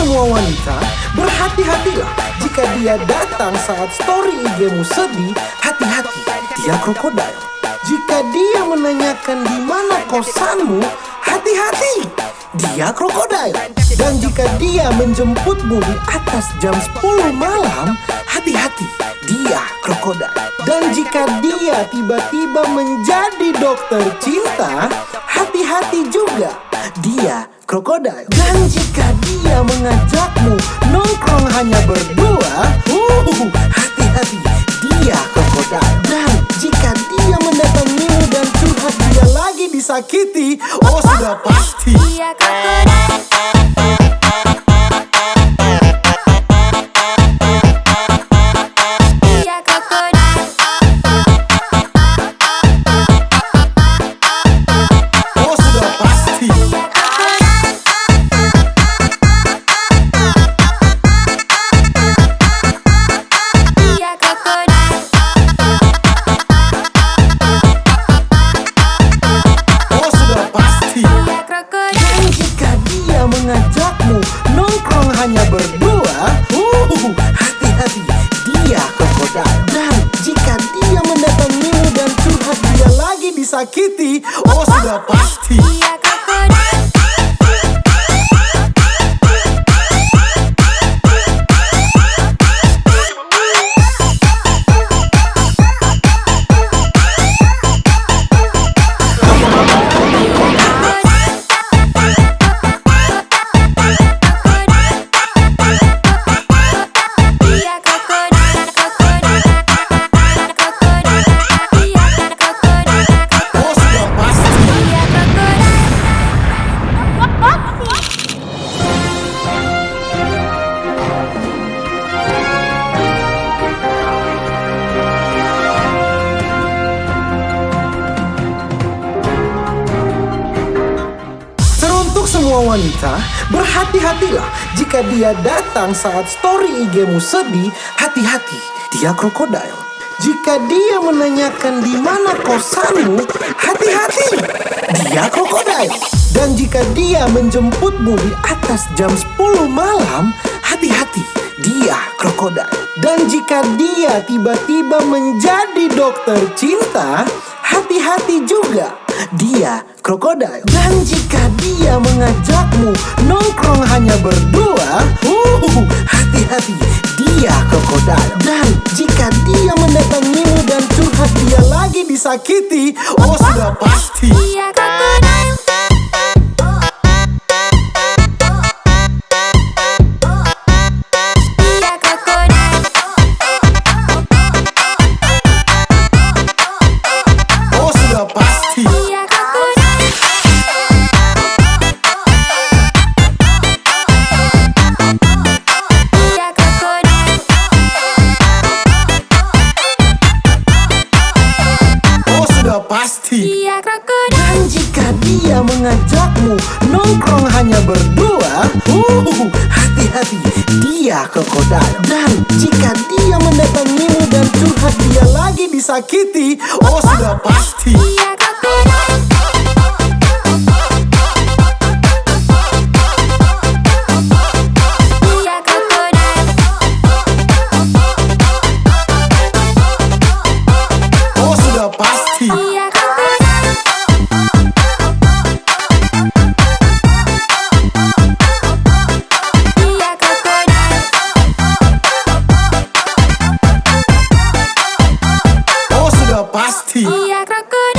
semua wanita, berhati-hatilah jika dia datang saat story IG-mu sedih. Hati-hati, dia krokodil. Jika dia menanyakan di mana kosanmu, hati-hati, dia krokodil. Dan jika dia menjemputmu di atas jam 10 malam, hati-hati, dia krokodil. Dan jika dia tiba-tiba menjadi dokter cinta, hati-hati juga, dia krokodil. Dan jika dia mengajakmu nongkrong hanya berdua, hati-hati, dia krokodil. Dan jika dia mendatangimu dan curhat dia lagi disakiti, oh sudah pasti dia krokodil. mengajakmu nongkrong hanya berdua, hati-hati, dia krokodil. Dan jika dia mendatangimu dan curhat dia lagi disakiti, oh sudah pasti dia krokodil. Semua wanita, berhati-hatilah jika dia datang saat story IG-mu sedih. Hati-hati, dia krokodil. Jika dia menanyakan di mana kosanmu, hati-hati, dia krokodil. Dan jika dia menjemputmu di atas jam 10 malam, hati-hati, dia krokodil. Dan jika dia tiba-tiba menjadi dokter cinta, hati-hati juga, dia krokodil. Dan jika dia mengajakmu nongkrong hanya berdua, hati-hati, dia krokodil. Dan jika dia mendatangimu dan curhat dia lagi disakiti, oh sudah pasti dia krokodil. pasti dia krokodil. Dan jika dia mengajakmu nongkrong hanya berdua, hati-hati, dia krokodil. Dan jika dia mendatangimu dan curhat dia lagi disakiti, oh sudah pasti dia krokodil. pasti dia krokodil.